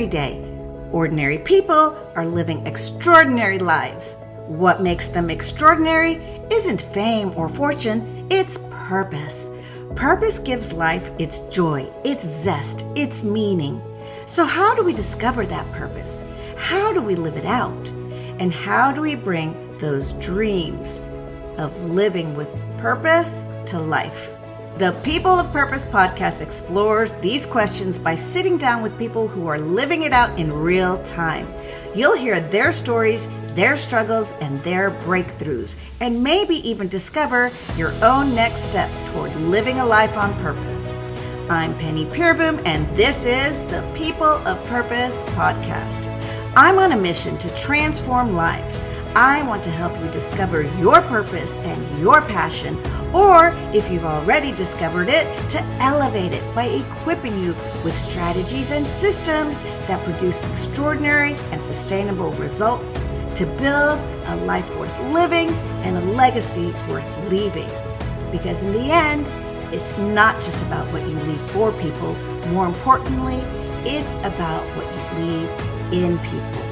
every day. Ordinary people are living extraordinary lives. What makes them extraordinary isn't fame or fortune, it's purpose. Purpose gives life its joy, its zest, its meaning. So how do we discover that purpose? How do we live it out? And how do we bring those dreams of living with purpose to life? The People of Purpose podcast explores these questions by sitting down with people who are living it out in real time. You'll hear their stories, their struggles, and their breakthroughs, and maybe even discover your own next step toward living a life on purpose. I'm Penny Peerboom, and this is the People of Purpose podcast. I'm on a mission to transform lives. I want to help you discover your purpose and your passion, or if you've already discovered it, to elevate it by equipping you with strategies and systems that produce extraordinary and sustainable results to build a life worth living and a legacy worth leaving. Because in the end, it's not just about what you leave for people. More importantly, it's about what you leave in people.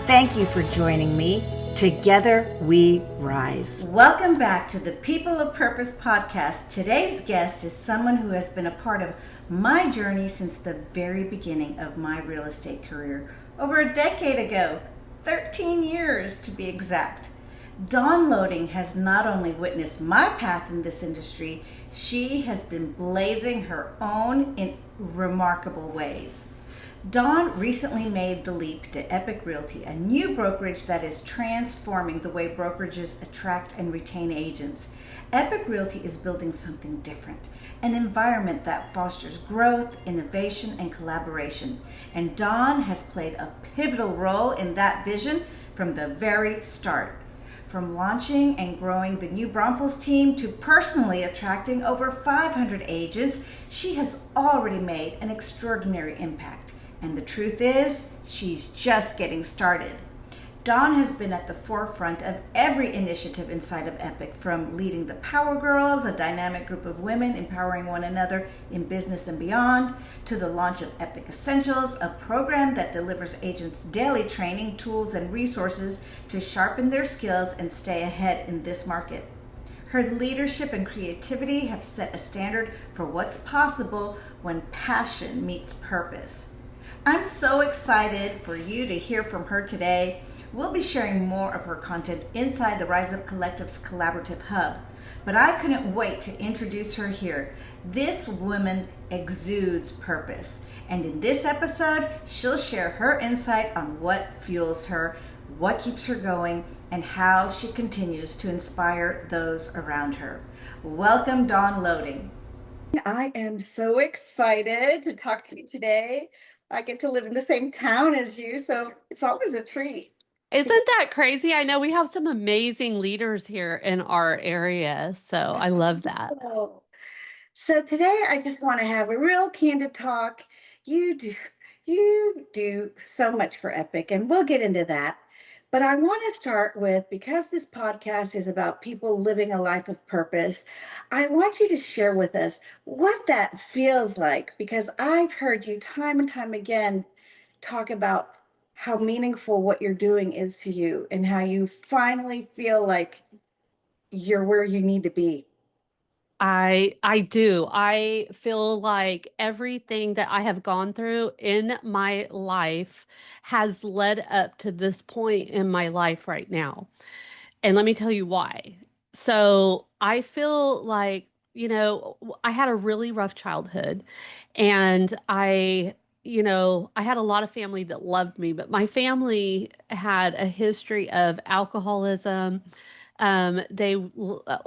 Thank you for joining me. Together we rise. Welcome back to the People of Purpose podcast. Today's guest is someone who has been a part of my journey since the very beginning of my real estate career, over a decade ago, 13 years to be exact. Dawn Loding has not only witnessed my path in this industry, she has been blazing her own in remarkable ways. Dawn recently made the leap to Epique Realty, a new brokerage that is transforming the way brokerages attract and retain agents. Epique Realty is building something different, an environment that fosters growth, innovation, and collaboration. And Dawn has played a pivotal role in that vision from the very start. From launching and growing the new Braunfels team to personally attracting over 500 agents, she has already made an extraordinary impact. And the truth is, she's just getting started. Dawn has been at the forefront of every initiative inside of Epique, from leading the Power Girls, a dynamic group of women empowering one another in business and beyond, to the launch of Epique Essentials, a program that delivers agents daily training, tools, and resources to sharpen their skills and stay ahead in this market. Her leadership and creativity have set a standard for what's possible when passion meets purpose. I'm so excited for you to hear from her today. We'll be sharing more of her content inside the Rise Up Collective's Collaborative Hub, but I couldn't wait to introduce her here. This woman exudes purpose, and in this episode, she'll share her insight on what fuels her, what keeps her going, and how she continues to inspire those around her. Welcome, Dawn Loding. I am so excited to talk to you today. I get to live in the same town as you, so it's always a treat. Isn't that crazy? I know we have some amazing leaders here in our area, so I love that. So today I just want to have a real candid talk. You do so much for Epique, and we'll get into that. But I want to start with, because this podcast is about people living a life of purpose, I want you to share with us what that feels like, because I've heard you time and time again talk about how meaningful what you're doing is to you and how you finally feel like you're where you need to be. I do. I feel like everything that I have gone through in my life has led up to this point in my life right now. And let me tell you why. So I feel like, I had a really rough childhood, and I had a lot of family that loved me, but my family had a history of alcoholism. A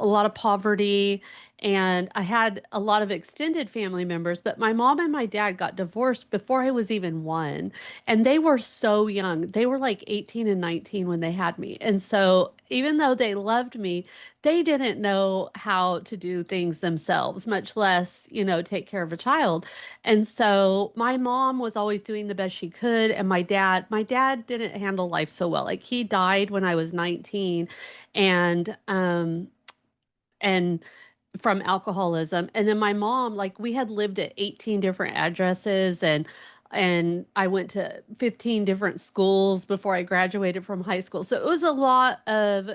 lot of poverty, and I had a lot of extended family members, but my mom and my dad got divorced before I was even one, and they were so young. They were like 18 and 19 when they had me. And so even though they loved me, they didn't know how to do things themselves, much less, take care of a child. And so my mom was always doing the best she could, and my dad didn't handle life so well. Like, he died when I was 19, and from alcoholism. And then my mom, like, we had lived at 18 different addresses, and and I went to 15 different schools before I graduated from high school. So it was a lot of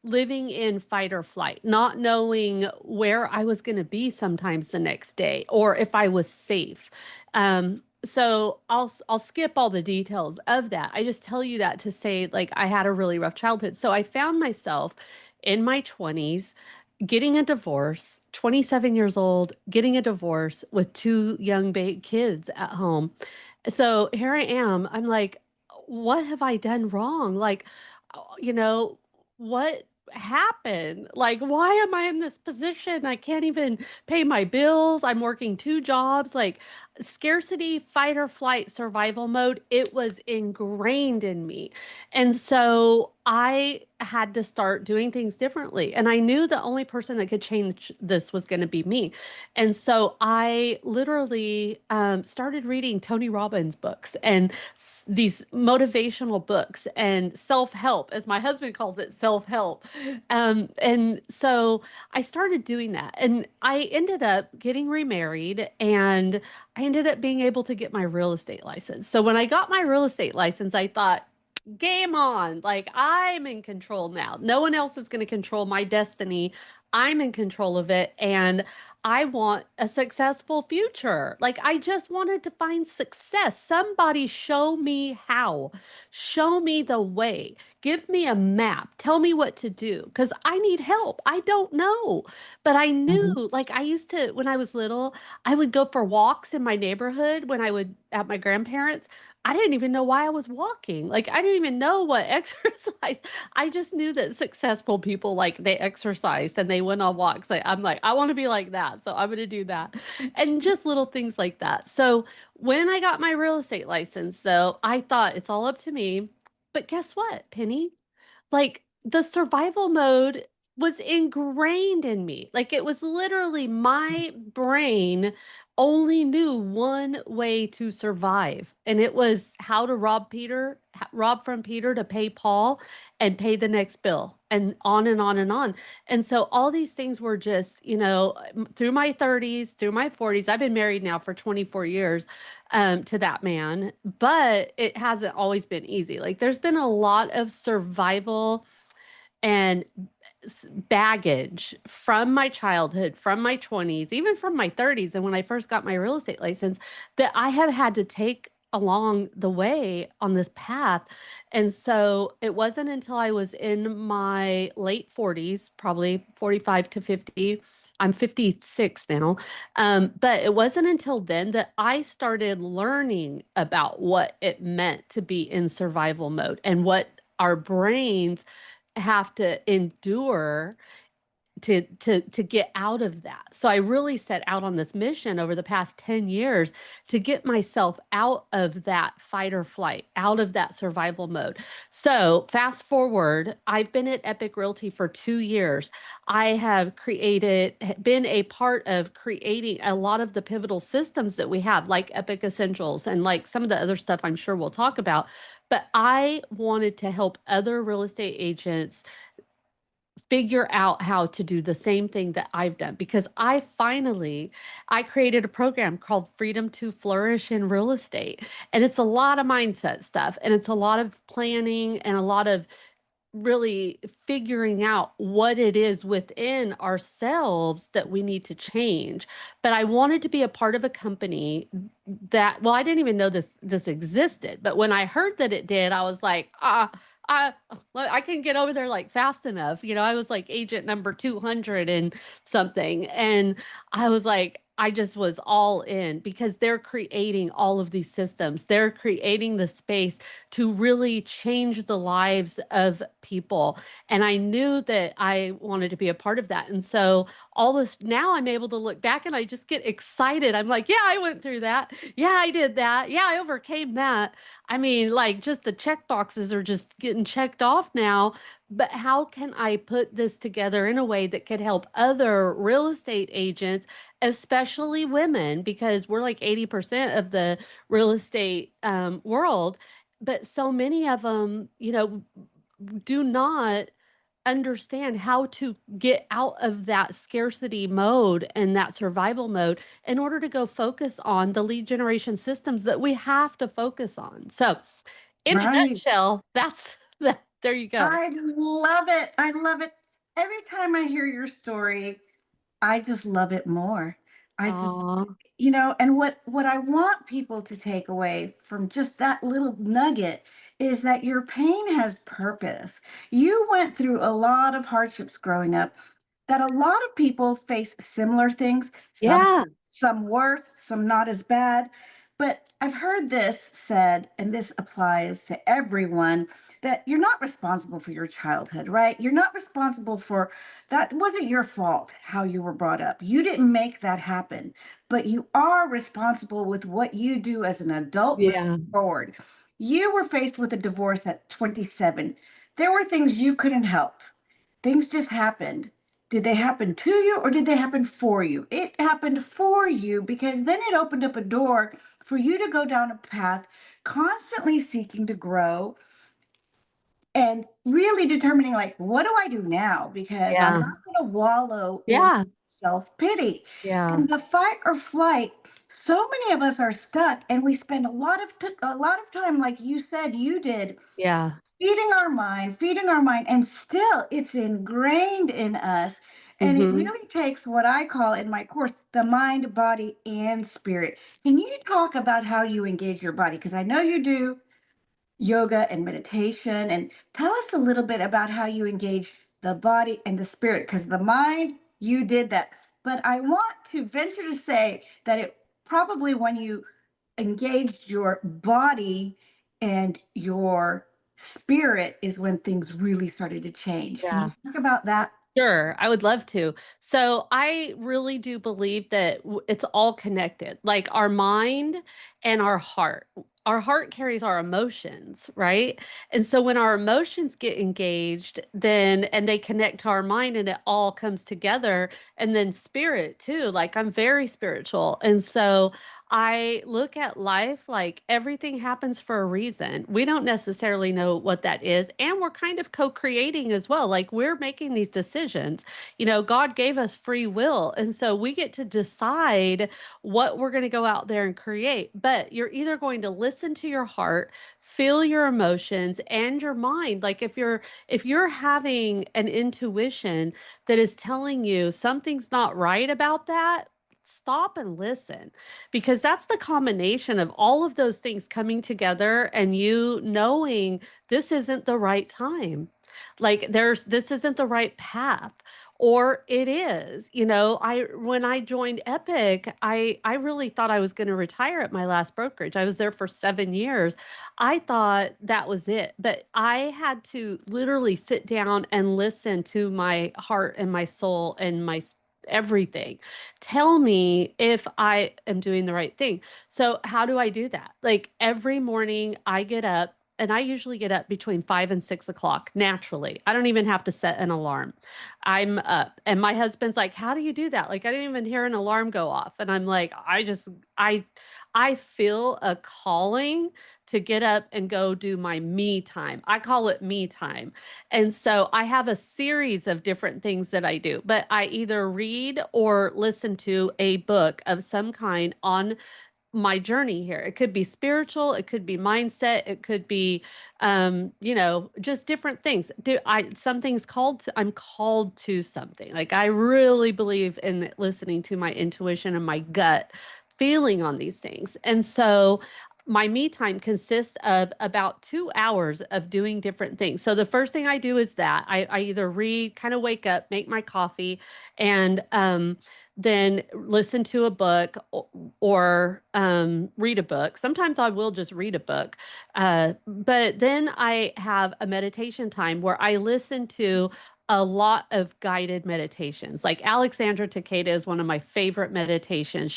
living in fight or flight, not knowing where I was going to be sometimes the next day or if I was safe. So I'll skip all the details of that. I just tell you that to say like I had a really rough childhood. So I found myself in my 20s getting a divorce, 27 years old, getting a divorce with two young kids at home. So here I am. I'm like, what have I done wrong? Like, you know, what happened? Like, why am I in this position? I can't even pay my bills. I'm working two jobs. Like, scarcity, fight or flight, survival mode, it was ingrained in me. And so I had to start doing things differently. And I knew the only person that could change this was going to be me. And so I literally started reading Tony Robbins books and these motivational books and self help, as my husband calls it, self help. And so I started doing that. And I ended up getting remarried and I ended up being able to get my real estate license. So when I got my real estate license, I thought, game on. Like I'm in control now. No one else is going to control my destiny. I'm in control of it. And I want a successful future. Like I just wanted to find success. Somebody show me how. Show me the way. Give me a map. Tell me what to do because I need help. I don't know. But I knew, Mhm. like I used to, when I was little, I would go for walks in my neighborhood when I would at my grandparents'. I didn't even know why I was walking. Like I didn't even know what exercise. I just knew that successful people like they exercised and they went on walks. I'm like, I want to be like that. So I'm going to do that. And just little things like that. So when I got my real estate license though, I thought it's all up to me. But guess what, Penny? Like the survival mode was ingrained in me. Like it was literally my brain only knew one way to survive, and it was how to rob Peter, rob from Peter to pay Paul and pay the next bill, and on and on and on. And so all these things were just, through my 30s, through my 40s. I've been married now for 24 years to that man, but it hasn't always been easy. Like there's been a lot of survival and baggage from my childhood, from my 20s, even from my 30s, and when I first got my real estate license, that I have had to take along the way on this path. And so it wasn't until I was in my late 40s, probably 45 to 50. I'm 56 now. But it wasn't until then that I started learning about what it meant to be in survival mode and what our brains have to endure to get out of that. So I really set out on this mission over the past 10 years to get myself out of that fight or flight, out of that survival mode. So fast forward, I've been at Epique Realty for 2 years. I have been a part of creating a lot of the pivotal systems that we have, like Epic Essentials and like some of the other stuff I'm sure we'll talk about. But I wanted to help other real estate agents figure out how to do the same thing that I've done because I created a program called Freedom to Flourish in Real Estate. And it's a lot of mindset stuff and it's a lot of planning and a lot of really figuring out what it is within ourselves that we need to change. But I wanted to be a part of a company that, well, I didn't even know this existed, but when I heard that it did, I was like, I I can get over there like fast enough. I was like agent number 200 and something. And I was like, I just was all in because they're creating all of these systems. They're creating the space to really change the lives of people. And I knew that I wanted to be a part of that. And so all this now I'm able to look back and I just get excited. I'm like, yeah, I went through that. Yeah, I did that. Yeah, I overcame that. I mean, like just the check boxes are just getting checked off now. But how can I put this together in a way that could help other real estate agents, especially women, because we're like 80% of the real estate world, but so many of them, do not. understand how to get out of that scarcity mode and that survival mode in order to go focus on the lead generation systems that we have to focus on. So, in a Right. nutshell, that's that. There you go. I love it. I love it. Every time I hear your story, I just love it more. I just, Aw, and what I want people to take away from just that little nugget is that your pain has purpose. You went through a lot of hardships growing up that a lot of people face similar things, yeah, some worse, some not as bad. But I've heard this said, and this applies to everyone, that you're not responsible for your childhood, right? You're not responsible for that. Wasn't your fault how you were brought up. You didn't make that happen, but you are responsible with what you do as an adult moving yeah, forward. You were faced with a divorce at 27. There were things you couldn't help. Things just happened. Did they happen to you or did they happen for you? It happened for you because then it opened up a door for you to go down a path constantly seeking to grow and really determining, like, what do I do now? Because I'm yeah, not going to wallow in yeah, self-pity. yeah, And the fight or flight, so many of us are stuck and we spend a lot of time, like you said you did, yeah. feeding our mind, and still it's ingrained in us. And it Mm-hmm. really takes what I call in my course the mind, body, and spirit. Can you talk about how you engage your body? Because I know you do yoga and meditation. And tell us a little bit about how you engage the body and the spirit, because the mind, you did that. But I want to venture to say that it probably when you engaged your body and your spirit is when things really started to change. Can you Yeah. talk about that? Sure, I would love to. So I really do believe that it's all connected, like our mind and our heart. Our heart carries our emotions, right? And so when our emotions get engaged, then and they connect to our mind and it all comes together. And then spirit too. Like I'm very spiritual. And so I look at life like everything happens for a reason. We don't necessarily know what that is. And we're kind of co creating as well. Like we're making these decisions. You know, God gave us free will. And so we get to decide what we're going to go out there and create. But you're either going to listen to your heart, feel your emotions and your mind. Like if you're having an intuition that is telling you something's not right about that, stop and listen, because that's the combination of all of those things coming together and you knowing this isn't the right time. Like this isn't the right path, or it is. You know, I when I joined Epic, I really thought I was going to retire at my last brokerage. I was there for 7 years. I thought that was it, but I had to literally sit down and listen to my heart and my soul and everything tell me if I am doing the right thing. So, how do I do that? Like every morning, I get up. And I usually get up between 5 and 6 o'clock naturally. I don't even have to set an alarm. I'm up. And my husband's like, how do you do that? Like, I didn't even hear an alarm go off. And I'm like, I, I feel a calling to get up and go do my me time. I call it me time. And so I have a series of different things that I do, but I either read or listen to a book of some kind on my journey here. It could be spiritual, it could be mindset, it could be just different things. I'm called to something. Like I really believe in listening to my intuition and my gut feeling on these things. And so my me time consists of about 2 hours of doing different things. So the first thing I do is that I either read, kind of wake up, make my coffee, and then listen to a book or read a book. Sometimes I will just read a book. But then I have a meditation time where I listen to a lot of guided meditations. Like Alexandra Takeda is one of my favorite meditations.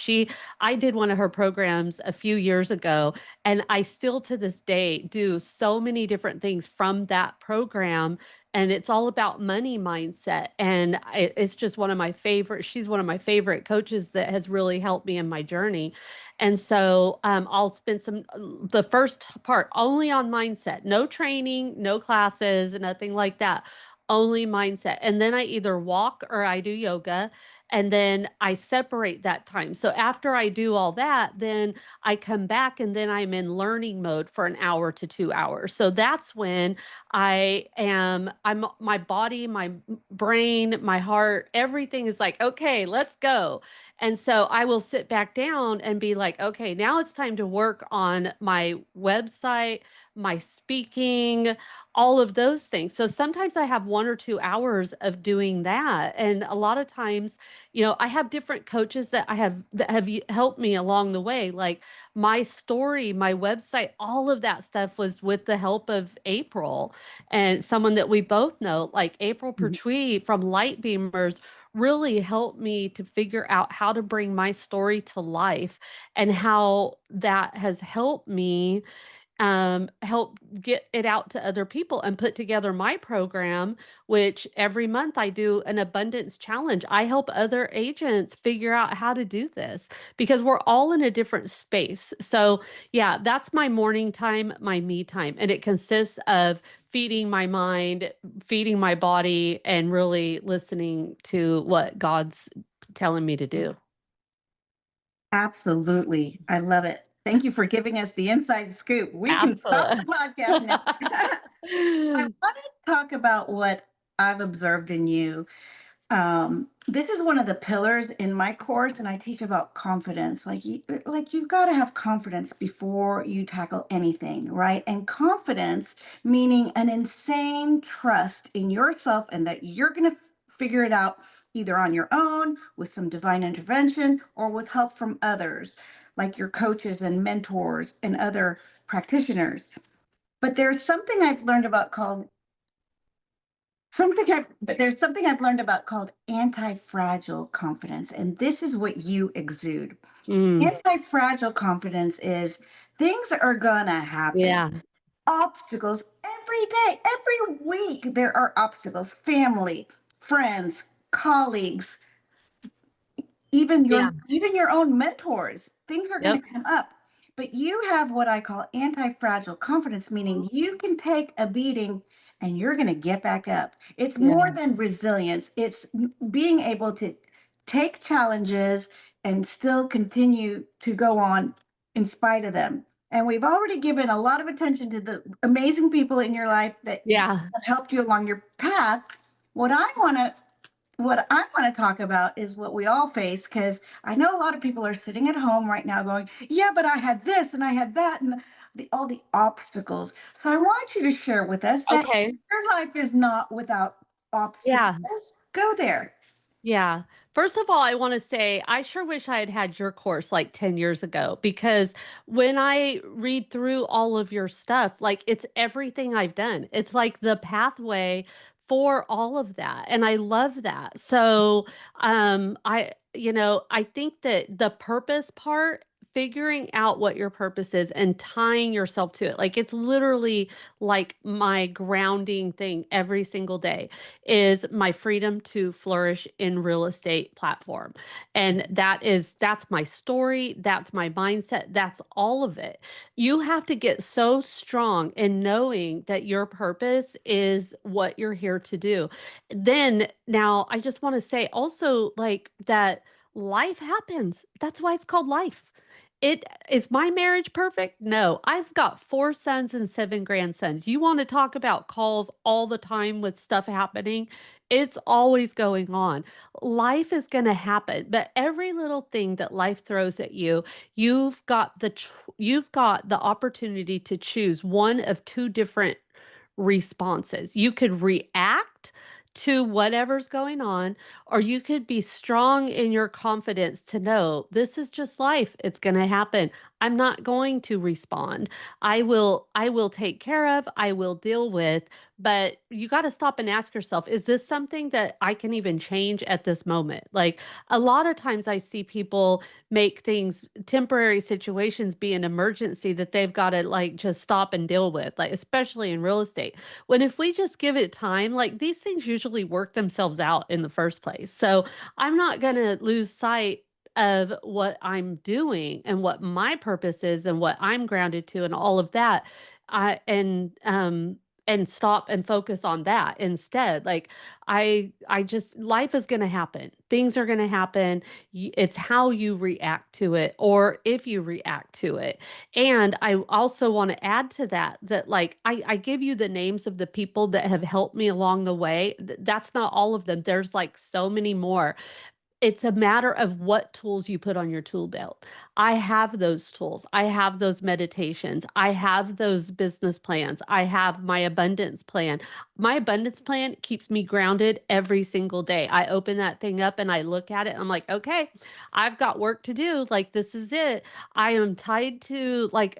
I did one of her programs a few years ago, and I still to this day do so many different things from that program, and it's all about money mindset. And it's just one of my favorite. She's one of my favorite coaches that has really helped me in my journey. And so I'll spend the first part only on mindset, no training, no classes, nothing like that. only mindset. And then I either walk or I do yoga. And then I separate that time. So after I do all that, then I come back and then I'm in learning mode for an hour to 2 hours. So that's when I'm my body, my brain, my heart, everything is like, okay, let's go. And so I will sit back down and be like, okay, now it's time to work on my website, my speaking, all of those things. So sometimes I have 1 or 2 hours of doing that. And a lot of times, I have different coaches that have helped me along the way. Like my story, my website, all of that stuff was with the help of April and someone that we both know, like April Pertwee from Light Beamers really helped me to figure out how to bring my story to life and how that has helped me help get it out to other people and put together my program, which every month I do an abundance challenge. I help other agents figure out how to do this because we're all in a different space. So, yeah, that's my morning time, my me time. And it consists of feeding my mind, feeding my body, and really listening to what God's telling me to do. Absolutely. I love it. Thank you for giving us the inside scoop. We can stop the Absolutely. podcast now. I want to talk about what I've observed in you. This is one of the pillars in my course, and I teach about confidence. Like you've got to have confidence before you tackle anything, right? And confidence meaning an insane trust in yourself and that you're going to figure it out either on your own with some divine intervention or with help from others, like your coaches and mentors and other practitioners. But there's something I've learned about called but there's something I've learned about called anti-fragile confidence, and this is what you exude. Mm, Anti-fragile confidence is things are gonna happen. yeah, Obstacles every day, every week, there are obstacles. Family, friends, colleagues, yeah, even your own mentors, things are going yep, to come up, but you have what I call anti-fragile confidence, meaning you can take a beating and you're going to get back up. It's yeah, more than resilience, it's being able to take challenges and still continue to go on in spite of them. And we've already given a lot of attention to the amazing people in your life that yeah. have helped you along your path. what i want to what I want to talk about is what we all face, because I know a lot of people are sitting at home right now going, yeah, but I had this and I had that, and all the obstacles. So I want you to share with us that Okay. your life is not without obstacles. Yeah. Go there. Yeah. First of all, I want to say I sure wish I had had your course like 10 years ago because when I read through all of your stuff, like it's everything I've done. It's like the pathway for all of that. And I love that. So, I think that the purpose part, figuring out what your purpose is and tying yourself to it, like it's literally like my grounding thing every single day is my freedom to flourish in real estate platform. And that's my story, that's my mindset, that's all of it. You have to get so strong in knowing that your purpose is what you're here to do. Then now I just want to say also like that life happens. That's why it's called life. It is my marriage perfect? No. I've got 4 sons and 7 grandsons. You want to talk about calls all the time with stuff happening? It's always going on. Life is going to happen, but every little thing that life throws at you, you've got the opportunity to choose one of two different responses. You could react to whatever's going on, or you could be strong in your confidence to know this is just life. It's going to happen. I'm not going to respond. I will take care of, I will deal with, but you got to stop and ask yourself, is this something that I can even change at this moment? Like a lot of times I see people make things temporary situations be an emergency that they've got to like just stop and deal with, like especially in real estate. When if we just give it time, like these things usually work themselves out in the first place. So I'm not going to lose sight of what I'm doing and what my purpose is and what I'm grounded to and all of that. I and and stop and focus on that instead. Like I just life is going to happen. Things are going to happen. It's how you react to it or if you react to it. And I also want to add to that that like I give you the names of the people that have helped me along the way. That's not all of them. There's like so many more. It's a matter of what tools you put on your tool belt. I have those tools. I have those meditations. I have those business plans. I have my abundance plan. My abundance plan keeps me grounded every single day. I open that thing up and I look at it. I'm like, okay, I've got work to do. Like, this is it. I am tied to, like,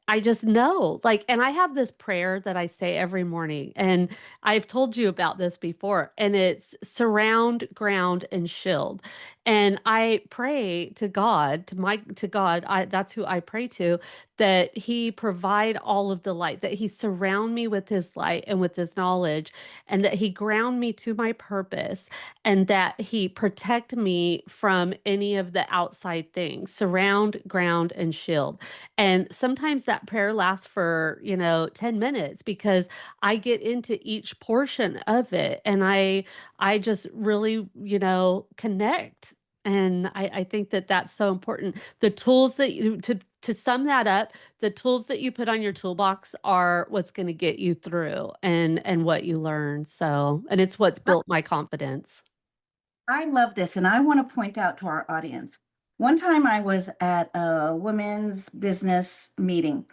I just know, like, and I have this prayer that I say every morning, and I've told you about this before, and it's surround, ground, and shield. And I pray to God, to God, that's who I pray to, that He provide all of the light, that He surround me with His light and with His knowledge, and that He ground me to my purpose, and that He protect me from any of the outside things, surround, ground, and shield. And sometimes that prayer lasts for, 10 minutes because I get into each portion of it and I just really, connect. And I think that that's so important. The tools that to sum that up, the tools that you put on your toolbox are what's going to get you through and what you learn. So, and it's what's built my confidence. I love this, and I want to point out to our audience. One time I was at a women's business meeting,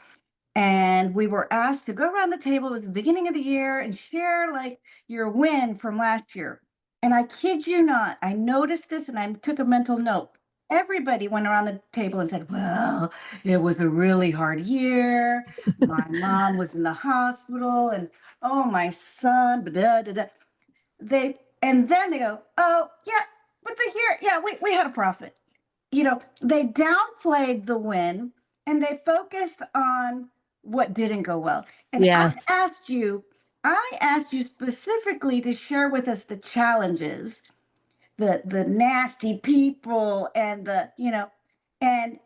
and we were asked to go around the table. It was the beginning of the year and share like your win from last year. And I kid you not, I noticed this and I took a mental note. Everybody went around the table and said, "Well, it was a really hard year. My mom was in the hospital, and oh, my son, da, da, da." And then they go, "Oh, yeah, but the year, yeah, we had a profit." They downplayed the win and they focused on what didn't go well. And Yes. I asked you specifically to share with us the challenges, the nasty people and and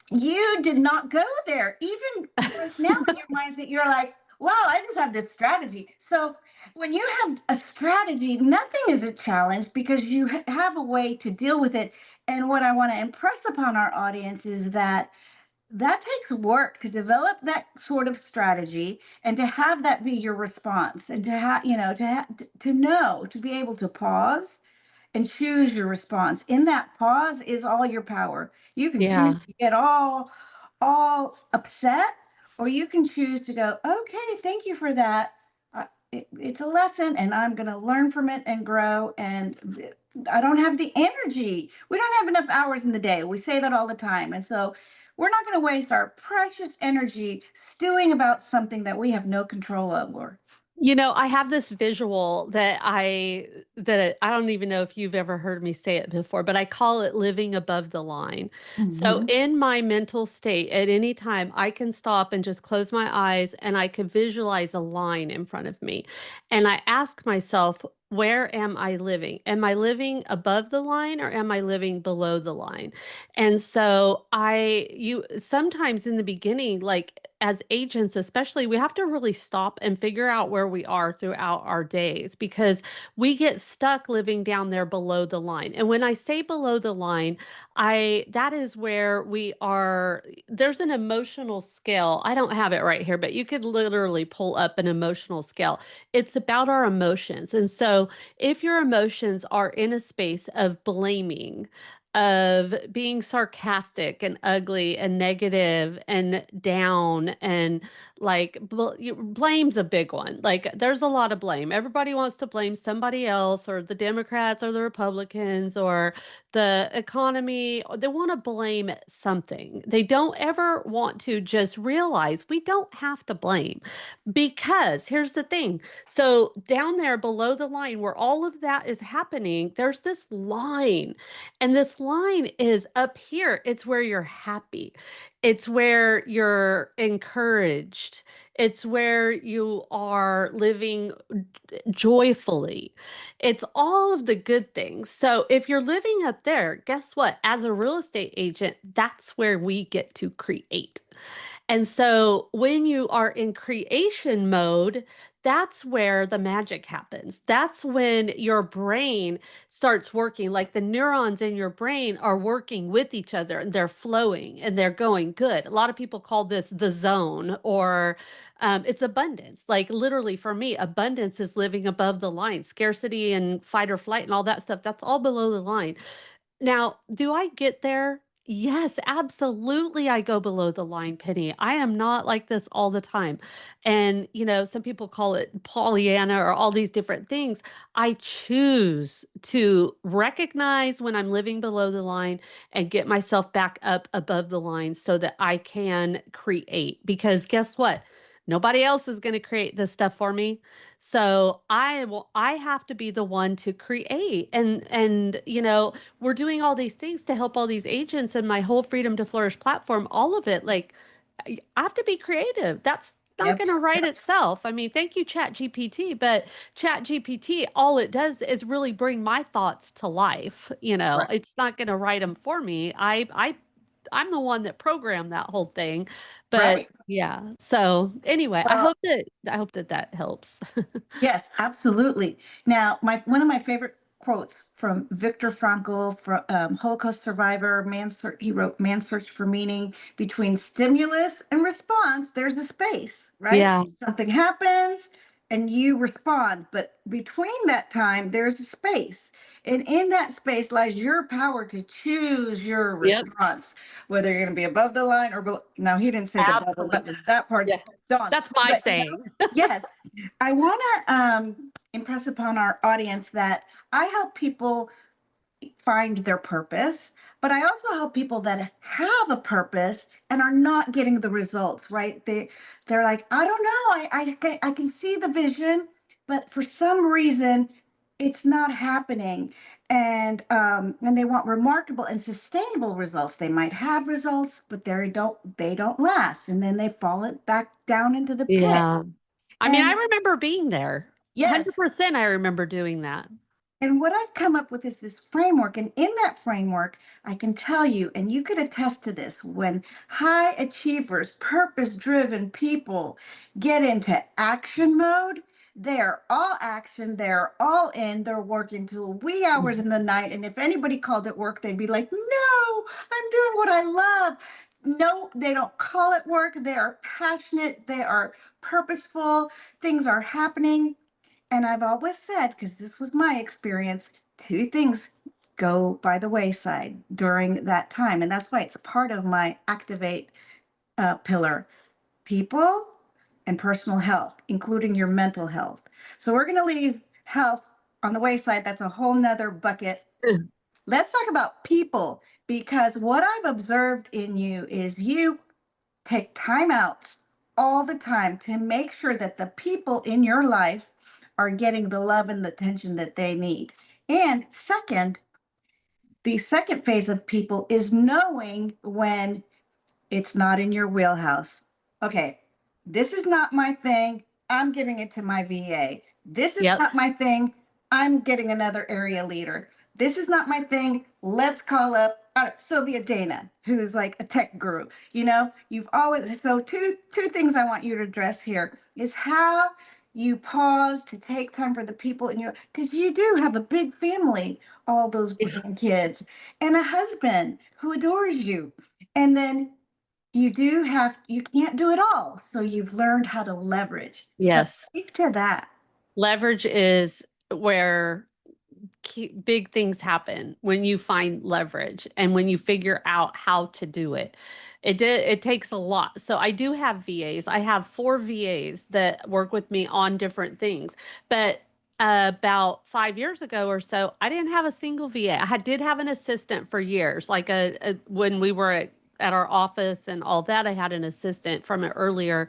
you did not go there. Even right now in your mindset, you're like, well, I just have this strategy. So when you have a strategy, nothing is a challenge because you have a way to deal with it. And what I want to impress upon our audience is that that takes work to develop that sort of strategy and to have that be your response and to have, to know, to be able to pause and choose your response. In that pause is all your power. You can choose Yeah. to get all upset, or you can choose to go, okay, thank you for that. It's a lesson, and I'm going to learn from it and grow. And I don't have the energy. We don't have enough hours in the day. We say that all the time, and so we're not going to waste our precious energy stewing about something that we have no control over. I have this visual that I don't even know if you've ever heard me say it before, but I call it living above the line. So Mhm. in my mental state, at any time, I can stop and just close my eyes and I can visualize a line in front of me. And I ask myself, where am I living? Am I living above the line or am I living below the line? And so you sometimes in the beginning, like as agents, especially, we have to really stop and figure out where we are throughout our days because we get stuck living down there below the line. And when I say below the line, that is where we are. There's an emotional scale. I don't have it right here, but you could literally pull up an emotional scale. It's about our emotions. And so if your emotions are in a space of blaming, of being sarcastic and ugly and negative and down and like blame's a big one. Like there's a lot of blame. Everybody wants to blame somebody else or the Democrats or the Republicans or the economy. They want to blame something. They don't ever want to just realize we don't have to blame because here's the thing. So down there below the line where all of that is happening, there's this line and this line is up here. It's where you're happy. It's where you're encouraged. It's where you are living joyfully. It's all of the good things. So if you're living up there, guess what? As a real estate agent, that's where we get to create. And so when you are in creation mode, that's where the magic happens. That's when your brain starts working, like the neurons in your brain are working with each other and they're flowing and they're going good. A lot of people call this the zone, or it's abundance. Like literally for me, abundance is living above the line. Scarcity and fight or flight and all that stuff, that's all below the line. Now, do I get there? Yes, absolutely. I go below the line, Penny. I am not like this all the time. And, some people call it Pollyanna or all these different things. I choose to recognize when I'm living below the line and get myself back up above the line so that I can create. Because guess what? Nobody else is going to create this stuff for me. So I have to be the one to create. And we're doing all these things to help all these agents and my whole Freedom to Flourish platform, all of it. Like, I have to be creative. That's not Yep. going to write itself. I mean, thank you, Chat GPT, but Chat GPT, all it does is really bring my thoughts to life. Right. It's not going to write them for me. I'm the one that programmed that whole thing. But Right. yeah. So anyway, I Well, hope that helps. yes, absolutely. Now, my one of my favorite quotes from Viktor Frankl, from Holocaust survivor, he wrote "Man Search for Meaning." Between stimulus and response, there's a space, right? Yeah. Something happens and you respond, but between that time, there's a space. And in that space lies your power to choose your Yep. response, whether you're going to be above the line or below. Now, he didn't say the bubble, but Absolutely. that part's Yeah. gone. That's my But saying. yes, I want to impress upon our audience that I help people find their purpose, but I also help people that have a purpose and are not getting the results, right? They're like, I don't know, I can see the vision, but for some reason it's not happening. And they want remarkable and sustainable results. They might have results, but they don't last, and then they fall it back down into the pit. Yeah. I mean, I And remember being there. yes, 100% I remember doing that. and what I've come up with is this framework. And in that framework, I can tell you, and you could attest to this, when high achievers, purpose driven people get into action mode, they're all action, they're all in, they're working till wee hours Mhm. in the night. And if anybody called it work, they'd be like, no, I'm doing what I love. No, they don't call it work. They are passionate, they are purposeful, things are happening. And I've always said, because this was my experience, two things go by the wayside during that time. And that's why it's part of my activate pillar: people and personal health, including your mental health. So we're going to leave health on the wayside. That's a whole nother bucket. Let's talk about people, because what I've observed in you is you take time out all the time to make sure that the people in your life are getting the love and the attention that they need. And second, the second phase of people is knowing when it's not in your wheelhouse. Okay, this is not my thing. I'm giving it to my VA. This is Yep. not my thing. I'm getting another area leader. This is not my thing. Let's call up Sylvia Dana, who's like a tech guru. You've always, so two things I want you to address here is how you pause to take time for the people in your, because you do have a big family, all those grandkids, and a husband who adores you. And then you can't do it all. So you've learned how to leverage. So Yes. speak to that. Leverage is where big things happen when you find leverage and when you figure out how to do it. It takes a lot. So I do have VAs. I have 4 VAs that work with me on different things. But about 5 years ago or so, I didn't have a single VA. Did have an assistant for years. Like when we were at our office and all that, I had an assistant from an earlier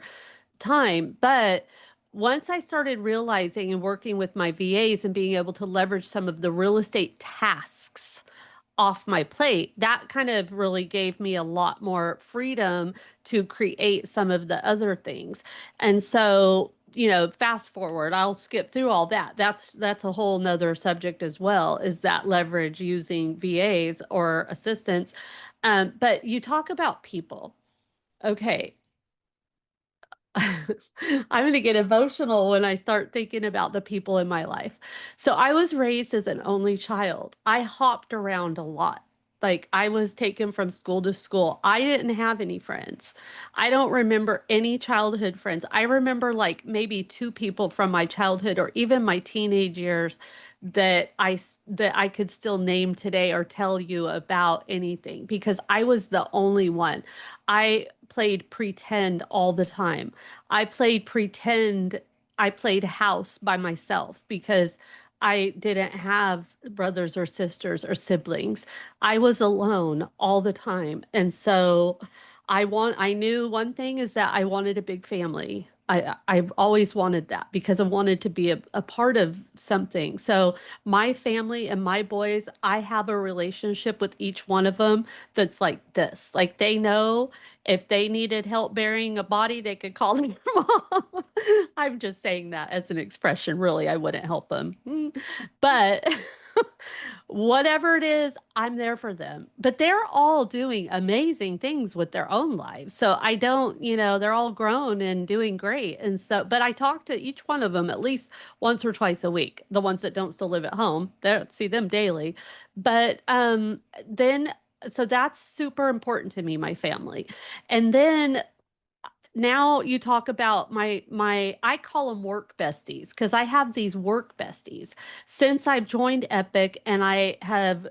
time. But once I started realizing and working with my VAs and being able to leverage some of the real estate tasks off my plate, that kind of really gave me a lot more freedom to create some of the other things. And so, fast forward, I'll skip through all that. That's a whole nother subject as well, is that leverage using VAs or assistants. But you talk about people. Okay. I'm going to get emotional when I start thinking about the people in my life. So I was raised as an only child. I hopped around a lot. Like I was taken from school to school. I didn't have any friends. I don't remember any childhood friends. I remember like maybe two people from my childhood or even my teenage years that I could still name today or tell you about anything because I was the only one. I played pretend all the time. I played pretend I played house by myself because I didn't have brothers or sisters or siblings. I was alone all the time. And so I knew one thing is that I wanted a big family. I've always wanted that because I wanted to be a part of something. So my family and my boys, I have a relationship with each one of them that's like this. Like they know if they needed help burying a body, they could call their mom. I'm just saying that as an expression. Really, I wouldn't help them. But whatever it is, I'm there for them. But they're all doing amazing things with their own lives. So I don't, they're all grown and doing great. And so, but I talk to each one of them at least once or twice a week. The ones that don't still live at home, they see them daily. But then, so that's super important to me, my family. And then now you talk about my I call them work besties because I have these work besties since I've joined Epic and I have,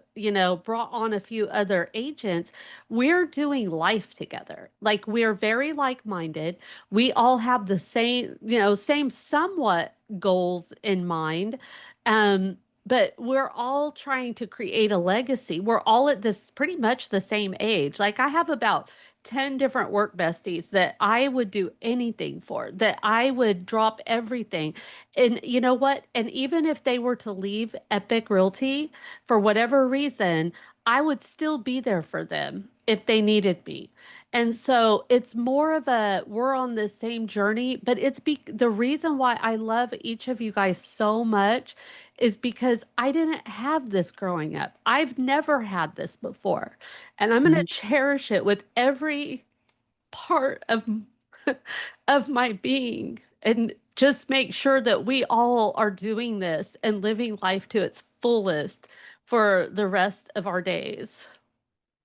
brought on a few other agents. We're doing life together. Like we're very like-minded. We all have the same, same somewhat goals in mind. But we're all trying to create a legacy. We're all at this pretty much the same age. Like I have about 10 different work besties that I would do anything for, that I would drop everything. And you know what? And even if they were to leave Epic Realty for whatever reason, I would still be there for them if they needed me. And so it's more of a we're on the same journey, but the reason why I love each of you guys so much is because I didn't have this growing up. I've never had this before. And I'm going to cherish it with every part of of my being and just make sure that we all are doing this and living life to its fullest for the rest of our days.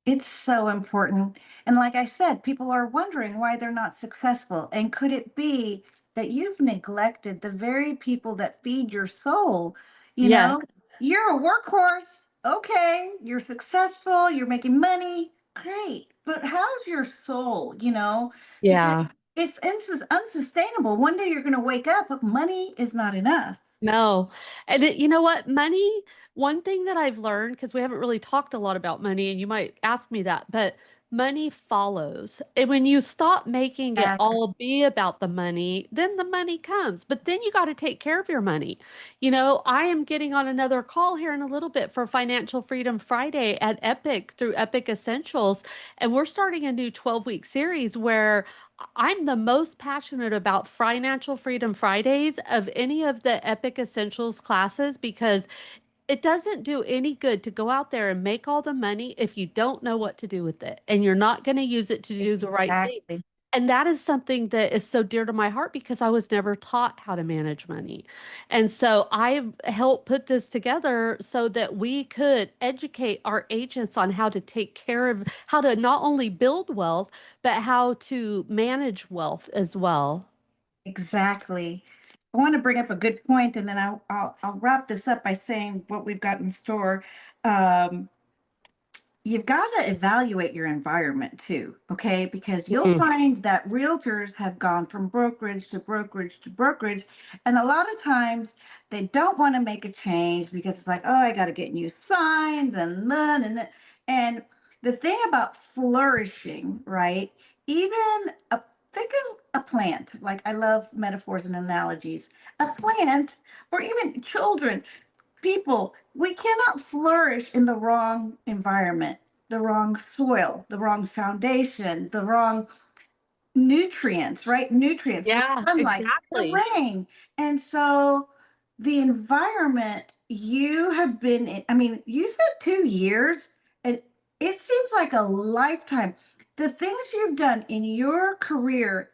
It's so important. And like I said, people are wondering why they're not successful. And could it be that you've neglected the very people that feed your soul? You Yes. know, you're a workhorse. Okay, you're successful, you're making money. Great. But how's your soul? Because Yeah. it's unsustainable. One day you're going to wake up, but money is not enough. No. And you know what? Money, one thing that I've learned, because we haven't really talked a lot about money, and you might ask me that, but money follows. And when you stop making it Exactly. all be about the money, then the money comes. But then you got to take care of your money. I am getting on another call here in a little bit for Financial Freedom Friday at Epic through Epic Essentials. And we're starting a new 12-week series where I'm the most passionate about Financial Freedom Fridays of any of the Epic Essentials classes because it doesn't do any good to go out there and make all the money if you don't know what to do with it and you're not going to use it to do the right thing. Exactly. And that is something that is so dear to my heart because I was never taught how to manage money. And so I helped put this together so that we could educate our agents on how to take care of, how to not only build wealth, but how to manage wealth as well. Exactly. I want to bring up a good point, and then I'll wrap this up by saying what we've got in store. Um, you've got to evaluate your environment too, okay? Because you'll Mm. find that realtors have gone from brokerage to brokerage to brokerage, and a lot of times they don't want to make a change because it's like, oh, I got to get new signs and then and the thing about flourishing, right? Even think of a plant. Like I love metaphors and analogies. A plant, or even children, people, we cannot flourish in the wrong environment, the wrong soil, the wrong foundation, the wrong nutrients, right? Nutrients, the Yeah, sunlight, the exactly. rain. And so the environment you have been in, I mean, you said 2 years, and it seems like a lifetime. The things you've done in your career,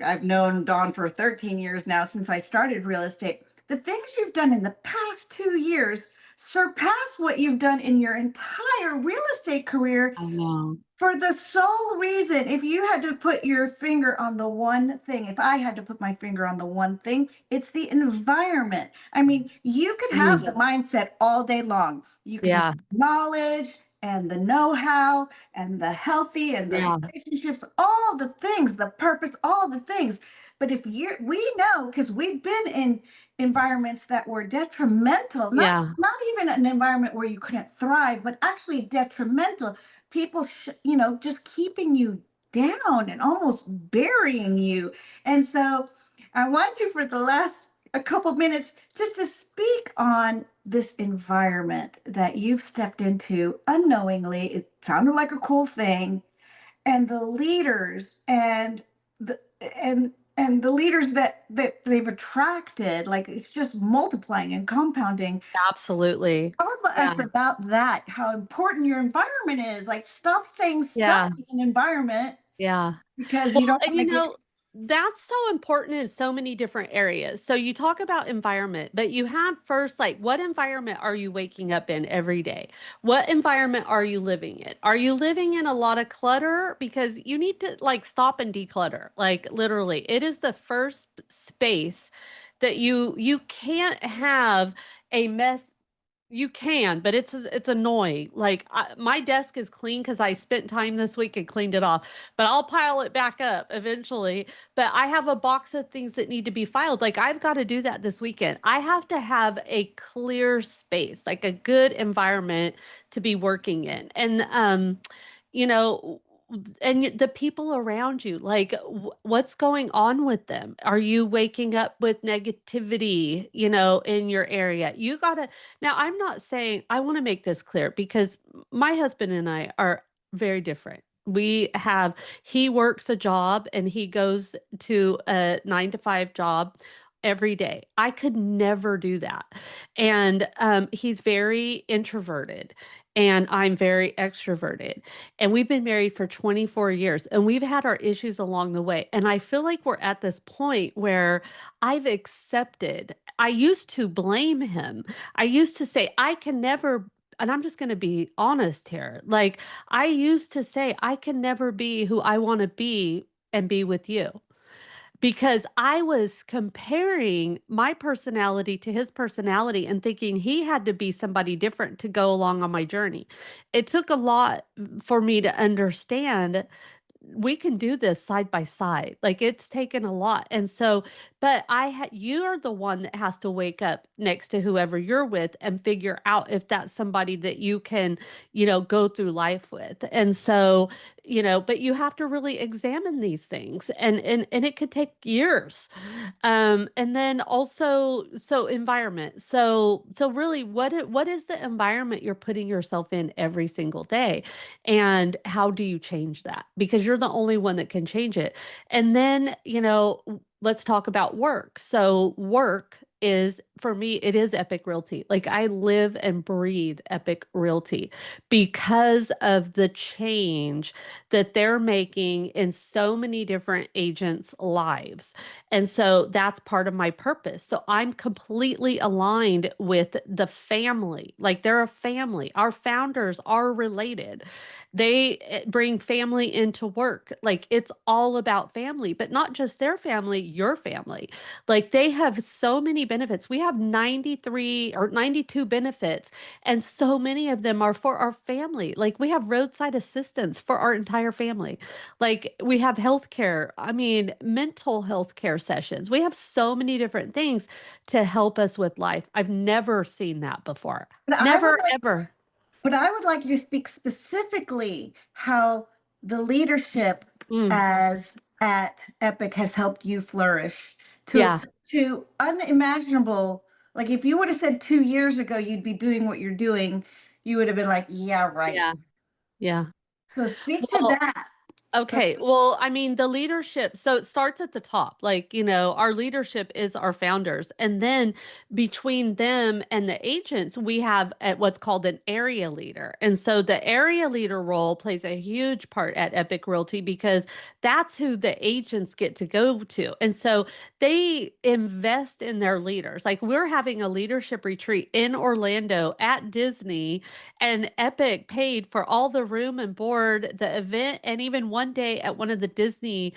I've known Dawn for 13 years now since I started real estate. The things you've done in the past 2 years surpass what you've done in your entire real estate career. I know. For the sole reason, if you had to put your finger on the one thing, if I had to put my finger on the one thing, it's the environment. I mean, you could have the Mm, mindset all day long. You could have yeah, knowledge and the know-how and the healthy and the yeah, relationships, all the things, the purpose, all the things. But if you, we know, because we've been in environments that were detrimental, yeah, not even an environment where you couldn't thrive, but actually detrimental. People, just keeping you down and almost burying you. And so I want you for the last a couple minutes just to speak on this environment that you've stepped into unknowingly. It sounded like a cool thing, and the leaders the and the leaders that they've attracted, like it's just multiplying and compounding. absolutely. Talk to Yeah, us about that, how important your environment is. Like, stop staying stuck yeah, in an environment yeah. because Well, you don't and want to get. that's so important in so many different areas. So you talk about environment, but you have first, like, what environment are you waking up in every day? What environment are you living in? Are you living in a lot of clutter? Because you need to like stop and declutter. Like literally, it is the first space that you can't have a mess. You can, but it's annoying. Like my desk is clean because I spent time this week and cleaned it off, but I'll pile it back up eventually. But I have a box of things that need to be filed. Like I've got to do that this weekend. I have to have a clear space, like a good environment to be working in. And you know, the people around you, like what's going on with them? Are you waking up with negativity, in your area? You gotta, now I'm not saying, I want to make this clear because my husband and I are very different. He works a job and he goes to a 9 to 5 job every day. I could never do that. And he's very introverted and I'm very extroverted. And we've been married for 24 years and we've had our issues along the way. And I feel like we're at this point where I've accepted. I used to blame him. I used to say, I can never, and I'm just going to be honest here. Like, I used to say, I can never be who I want to be and be with you because I was comparing my personality to his personality and thinking he had to be somebody different to go along on my journey. It took a lot for me to understand we can do this side by side. Like it's taken a lot. And so, but you're the one that has to wake up next to whoever you're with and figure out if that's somebody that you can, go through life with. And so, but you have to really examine these things and it could take years. And then also, so environment. So really what is the environment you're putting yourself in every single day? And how do you change that? Because you're the only one that can change it. And then, let's talk about work. So work is for me, it is Epic Realty. Like I live and breathe Epic Realty because of the change that they're making in so many different agents' lives. And so that's part of my purpose. So I'm completely aligned with the family. Like they're a family. Our founders are related. They bring family into work. Like it's all about family, but not just their family, your family. Like they have so many benefits. We have 93 or 92 benefits, and so many of them are for our family. Like we have roadside assistance for our entire family. Like we have healthcare, I mean, mental health care sessions. We have so many different things to help us with life. I've never seen that before. But I would Never, like, ever. but I would like you to speak specifically how the leadership Mm, as at Epic has helped you flourish to yeah, unimaginable. Like if you would have said 2 years ago you'd be doing what you're doing, you would have been like, yeah, right. yeah, yeah. So speak to Well, that. Okay. Well, I mean, the leadership, so it starts at the top. Like, our leadership is our founders. And then between them and the agents, we have at what's called an area leader. And so the area leader role plays a huge part at Epic Realty because that's who the agents get to go to. And so they invest in their leaders. Like, we're having a leadership retreat in Orlando at Disney, and Epic paid for all the room and board, the event, and even one day at one of the Disney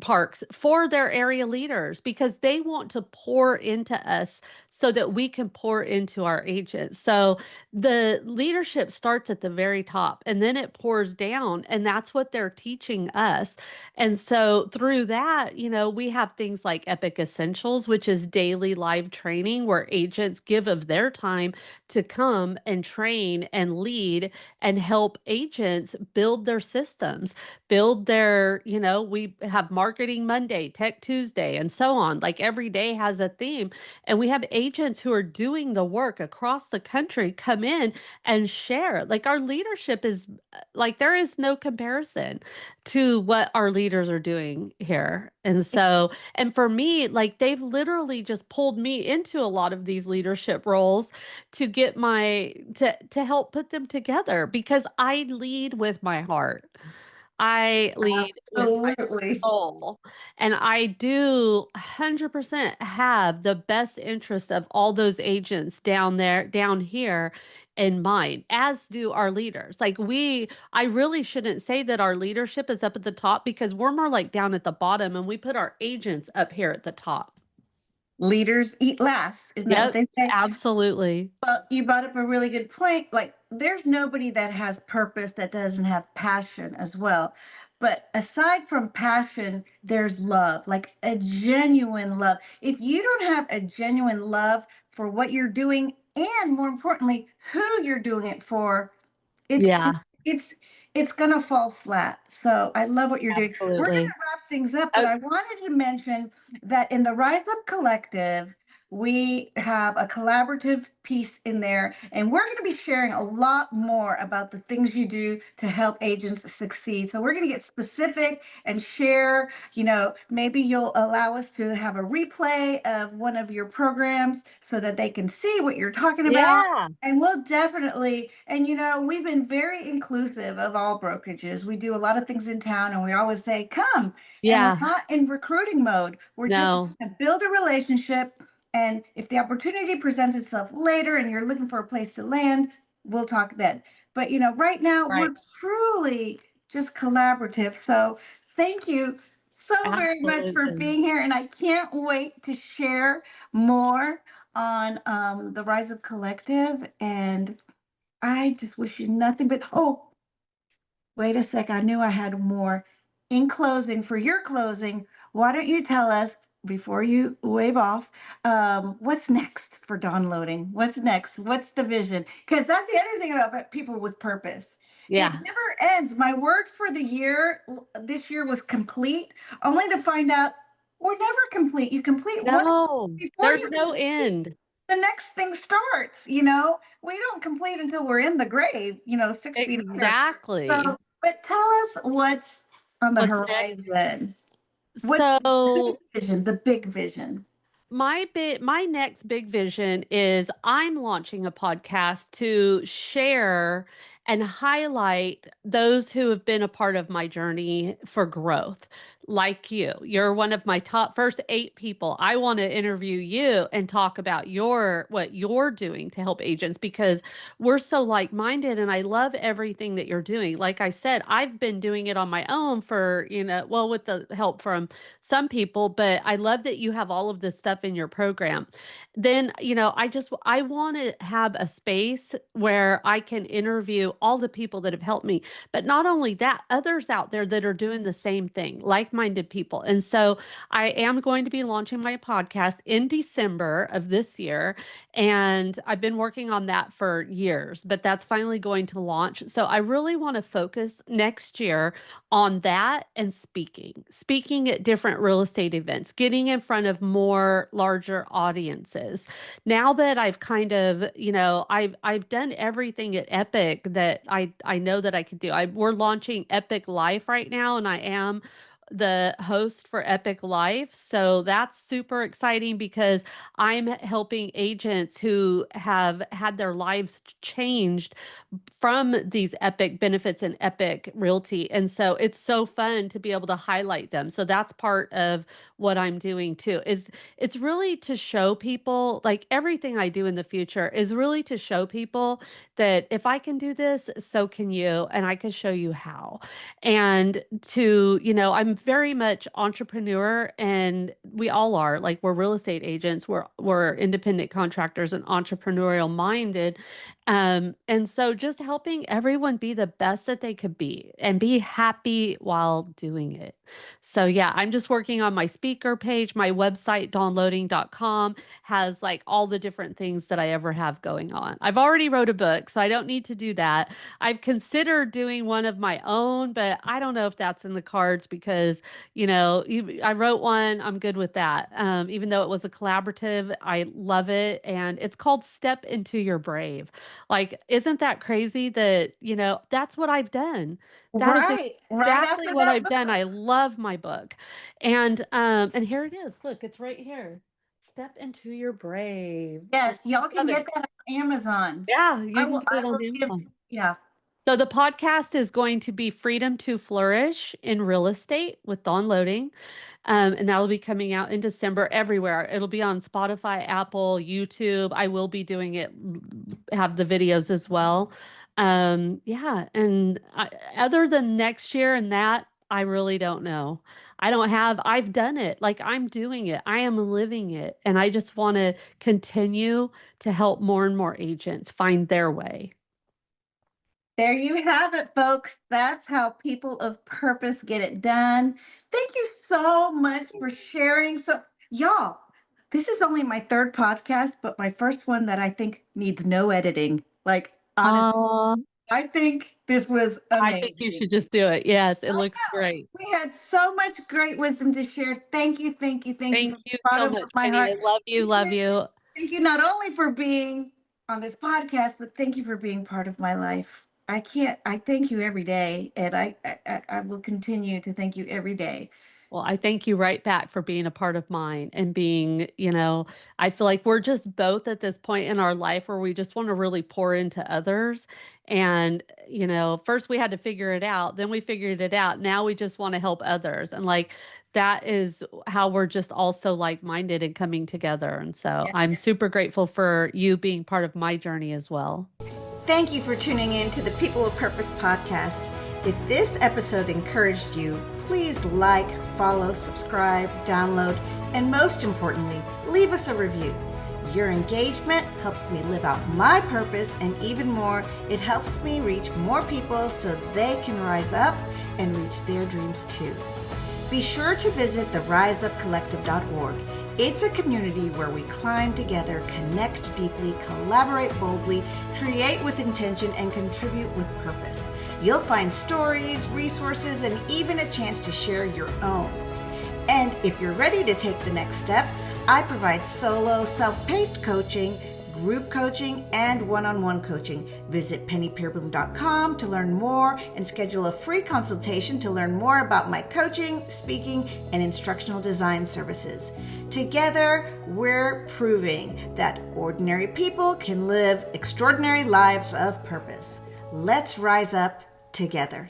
parks for their area leaders because they want to pour into us so that we can pour into our agents. So the leadership starts at the very top and then it pours down, and that's what they're teaching us. And so through that, we have things like Epic Essentials, which is daily live training where agents give of their time to come and train and lead and help agents build their systems, build their, we have Marketing Monday, Tech Tuesday, and so on. Like every day has a theme. And we have agents who are doing the work across the country come in and share. Like our leadership is like, there is no comparison to what our leaders are doing here. And so, and for me, like they've literally just pulled me into a lot of these leadership roles to get to help put them together because I lead with my heart. I lead with my Absolutely. soul. And I do 100% have the best interest of all those agents down there, down here in mind, as do our leaders. I really shouldn't say that our leadership is up at the top because we're more like down at the bottom and we put our agents up here at the top. Leaders eat last. Isn't that what Yep, they say? absolutely. Well, you brought up a really good point. Like, there's nobody that has purpose that doesn't have passion as well. But aside from passion, there's love, like a genuine love. If you don't have a genuine love for what you're doing, and more importantly, who you're doing it for, it's it, Yeah, it's it's gonna fall flat. So I love what you're doing. We're gonna absolutely. wrap things up, but Oh, I wanted to mention that in the Rise Up Collective, we have a collaborative piece in there, and we're going to be sharing a lot more about the things you do to help agents succeed. So we're going to get specific and share, maybe you'll allow us to have a replay of one of your programs so that they can see what you're talking about. yeah, And we'll definitely, and we've been very inclusive of all brokerages. We do a lot of things in town, and we always say, come. And we're yeah. not in recruiting mode. We're just No, trying to build a relationship. And if the opportunity presents itself later and you're looking for a place to land, we'll talk then. But right now right. we're truly just collaborative. So thank you so very much for Absolutely. being here. And I can't wait to share more on the Rise of Collective. And I just wish you nothing but, oh, wait a sec, I knew I had more. In closing, for your closing, why don't you tell us before you wave off, what's next for Dawn Loading? What's next? What's the vision? Because that's the other thing about people with purpose. It Yeah. never ends. My word for the year this year was complete, only to find out we're never complete. You complete one No, before there's you no complete end. the next thing starts. We don't complete until we're in the grave, 6 feet under. So, Exactly. but tell us what's on the What's next? horizon. What's the So vision, the big vision? my next big vision is I'm launching a podcast to share and highlight those who have been a part of my journey for growth. Like you. You're one of my top first 8 people. I want to interview you and talk about what you're doing to help agents because we're so like-minded and I love everything that you're doing. Like I said, I've been doing it on my own for, well, with the help from some people, but I love that you have all of this stuff in your program. Then, I want to have a space where I can interview all the people that have helped me. But not only that, others out there that are doing the same thing, like-minded people. And so I am going to be launching my podcast in December of this year. And I've been working on that for years, but that's finally going to launch. So I really want to focus next year on that and speaking at different real estate events, getting in front of more larger audiences. Now that I've kind of, I've done everything at Epic that I know that I could do. We're launching Epic Life right now, and I am the host for Epic Life. So that's super exciting because I'm helping agents who have had their lives changed from these epic benefits in Epic Realty. And so it's so fun to be able to highlight them. So that's part of what I'm doing too. Is it's really to show people, like everything I do in the future is really to show people that if I can do this, so can you, and I can show you how. And to, I'm very much entrepreneur, and we all are. Like, we're real estate agents, we're independent contractors and entrepreneurial minded. And so just helping everyone be the best that they could be and be happy while doing it. So yeah, I'm just working on my speaker page. My website, downloading.com, has like all the different things that I ever have going on. I've already wrote a book, so I don't need to do that. I've considered doing one of my own, but I don't know if that's in the cards because, I wrote one, I'm good with that. Even though it was a collaborative, I love it. And it's called Step Into Your Brave. Like, isn't that crazy that, that's what I've done? That is Right exactly after what that I've book. done. I love my book. And here it is. Look, it's right here. Step into your brave. I Yes, y'all can love get it. that on Amazon. Yeah, you can get I it on will give, Amazon. yeah. So the podcast is going to be Freedom to Flourish in Real Estate with Dawn Loding. And that'll be coming out in December everywhere. It'll be on Spotify, Apple, YouTube. I will be doing it, have the videos as well. Yeah. Other than next year and that, I really don't know. I've done it. Like, I'm doing it. I am living it. And I just want to continue to help more and more agents find their way. There you have it, folks. That's how people of purpose get it done. Thank you so much for sharing. So, y'all, this is only my third podcast, but my first one that I think needs no editing. Like, honestly, Uh, I think this was I think you amazing. should just do it. Yes, it I looks know. great. We had so much great wisdom to share. Thank you, thank you, thank you Thank from you the so bottom of much, my Penny. heart. I love you. Thank Love you. you. Thank you not only for being on this podcast, but thank you for being part of my life. I thank you every day, and I will continue to thank you every day. Well, I thank you right back for being a part of mine and being, I feel like we're just both at this point in our life where we just want to really pour into others. And, first we had to figure it out, then we figured it out. Now we just want to help others. And like, that is how we're just all so like-minded and coming together. And so I'm super grateful for you being part of my journey as well. Thank you for tuning in to the People of Purpose podcast. If this episode encouraged you, please like, follow, subscribe, download, and most importantly, leave us a review. Your engagement helps me live out my purpose, and even more, it helps me reach more people so they can rise up and reach their dreams too. Be sure to visit theriseupcollective.org. It's a community where we climb together, connect deeply, collaborate boldly, create with intention, and contribute with purpose. You'll find stories, resources, and even a chance to share your own. And if you're ready to take the next step, I provide solo, self-paced coaching, group coaching, and one-on-one coaching. Visit pennypeerboom.com to learn more and schedule a free consultation to learn more about my coaching, speaking, and instructional design services. Together, we're proving that ordinary people can live extraordinary lives of purpose. Let's rise up together.